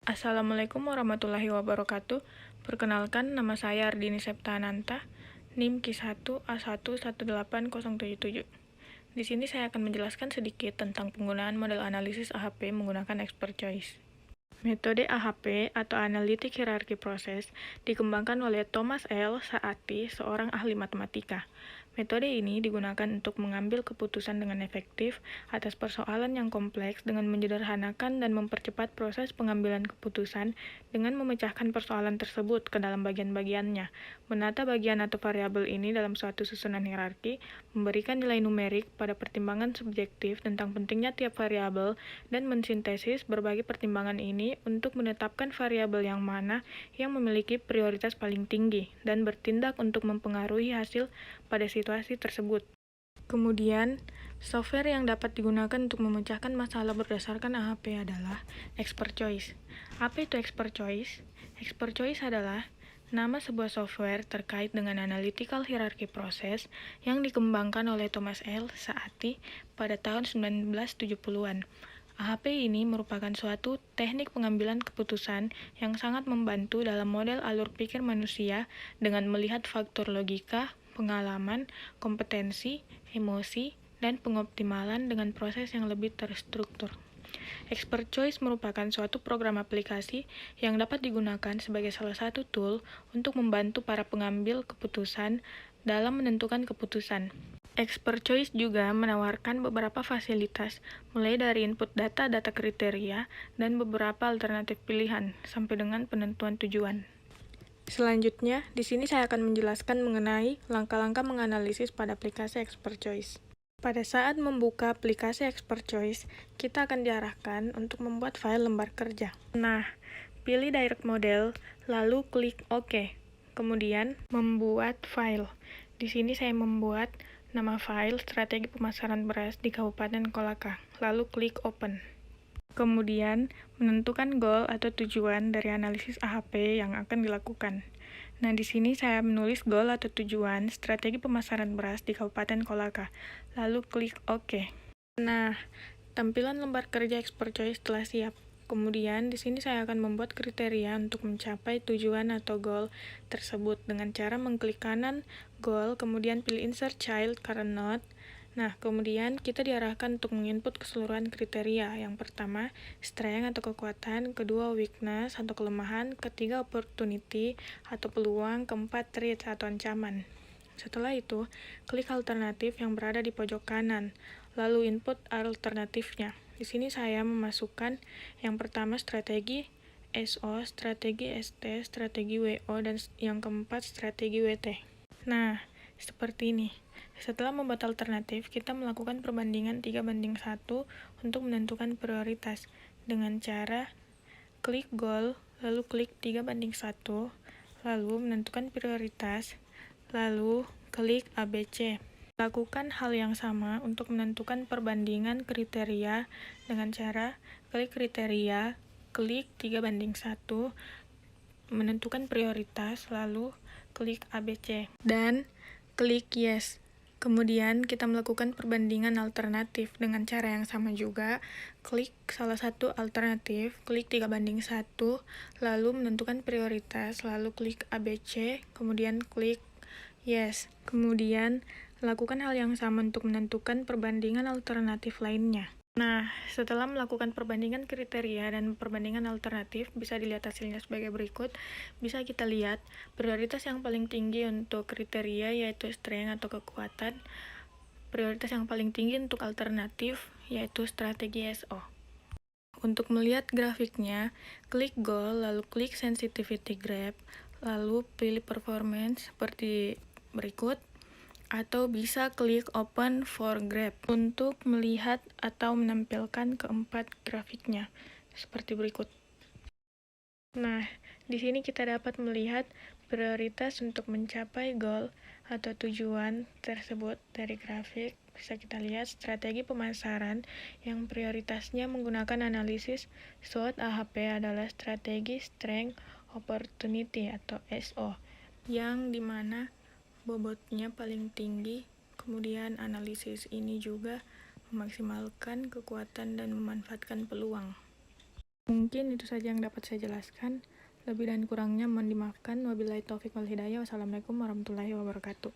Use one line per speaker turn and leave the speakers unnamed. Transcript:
Assalamualaikum warahmatullahi wabarakatuh. Perkenalkan, nama saya Ardini Septananta, NIM Q1A1180077. Di sini saya akan menjelaskan sedikit tentang penggunaan model analisis AHP menggunakan Expert Choice. Metode AHP atau Analytic Hierarchy Process dikembangkan oleh Thomas L. Saati, seorang ahli matematika. Metode ini digunakan untuk mengambil keputusan dengan efektif atas persoalan yang kompleks dengan menyederhanakan dan mempercepat proses pengambilan keputusan dengan memecahkan persoalan tersebut ke dalam bagian-bagiannya. Menata bagian atau variabel ini dalam suatu susunan hierarki, memberikan nilai numerik pada pertimbangan subjektif tentang pentingnya tiap variabel, dan mensintesis berbagai pertimbangan ini untuk menetapkan variabel yang mana yang memiliki prioritas paling tinggi dan bertindak untuk mempengaruhi hasil pada situasi tersebut. Kemudian, software yang dapat digunakan untuk memecahkan masalah berdasarkan AHP adalah Expert Choice. Apa itu Expert Choice? Expert Choice adalah nama sebuah software terkait dengan analytical hierarchy process yang dikembangkan oleh Thomas L. Saati pada tahun 1970-an. AHP ini merupakan suatu teknik pengambilan keputusan yang sangat membantu dalam model alur pikir manusia dengan melihat faktor logika, pengalaman, kompetensi, emosi, dan pengoptimalan dengan proses yang lebih terstruktur. Expert Choice merupakan suatu program aplikasi yang dapat digunakan sebagai salah satu tool untuk membantu para pengambil keputusan dalam menentukan keputusan. Expert Choice juga menawarkan beberapa fasilitas, mulai dari input data kriteria, dan beberapa alternatif pilihan, sampai dengan penentuan tujuan. Selanjutnya, di sini saya akan menjelaskan mengenai langkah-langkah menganalisis pada aplikasi Expert Choice. Pada saat membuka aplikasi Expert Choice, kita akan diarahkan untuk membuat file lembar kerja. Nah, pilih Direct Model, lalu klik OK. Kemudian, membuat file. Di sini saya membuat nama file Strategi Pemasaran Beras di Kabupaten Kolaka, lalu klik Open. Kemudian, menentukan goal atau tujuan dari analisis AHP yang akan dilakukan. Nah, di sini saya menulis goal atau tujuan strategi pemasaran beras di Kabupaten Kolaka, lalu klik OK. Nah, tampilan lembar kerja Expert Choice telah siap. Kemudian, di sini saya akan membuat kriteria untuk mencapai tujuan atau goal tersebut dengan cara mengklik kanan goal, kemudian pilih Insert Child Current Node. Nah, kemudian kita diarahkan untuk menginput keseluruhan kriteria. Yang pertama, strength atau kekuatan, kedua, weakness atau kelemahan, ketiga, opportunity atau peluang, keempat, threat atau ancaman. Setelah itu, klik alternatif yang berada di pojok kanan, lalu input alternatifnya. Di sini saya memasukkan yang pertama strategi SO, strategi ST, strategi WO, dan yang keempat strategi WT. Nah, seperti ini. Setelah membuat alternatif, kita melakukan perbandingan 3:1 untuk menentukan prioritas dengan cara klik goal, lalu klik 3:1, lalu menentukan prioritas, lalu klik ABC. Lakukan hal yang sama untuk menentukan perbandingan kriteria dengan cara klik kriteria, klik 3:1, menentukan prioritas, lalu klik ABC, dan klik Yes. Kemudian kita melakukan perbandingan alternatif dengan cara yang sama juga. Klik salah satu alternatif, klik 3:1, lalu menentukan prioritas, lalu klik ABC, kemudian klik Yes. Kemudian lakukan hal yang sama untuk menentukan perbandingan alternatif lainnya. Nah, setelah melakukan perbandingan kriteria dan perbandingan alternatif, bisa dilihat hasilnya sebagai berikut. Bisa kita lihat, prioritas yang paling tinggi untuk kriteria yaitu strength atau kekuatan. Prioritas yang paling tinggi untuk alternatif yaitu strategi SO. Untuk melihat grafiknya, klik goal, lalu klik sensitivity graph, lalu pilih performance seperti berikut. Atau bisa klik Open for Graph untuk melihat atau menampilkan keempat grafiknya seperti berikut. Nah, di sini kita dapat melihat prioritas untuk mencapai goal atau tujuan tersebut dari grafik. Bisa kita lihat strategi pemasaran yang prioritasnya menggunakan analisis SWOT AHP adalah strategi Strength Opportunity atau SO, yang dimana bobotnya paling tinggi. Kemudian analisis ini juga memaksimalkan kekuatan dan memanfaatkan peluang. Mungkin itu saja yang dapat saya jelaskan. Lebih dan kurangnya mohon dimaafkan. Wabillahi taufiq wal hidayah. Wassalamualaikum warahmatullahi wabarakatuh.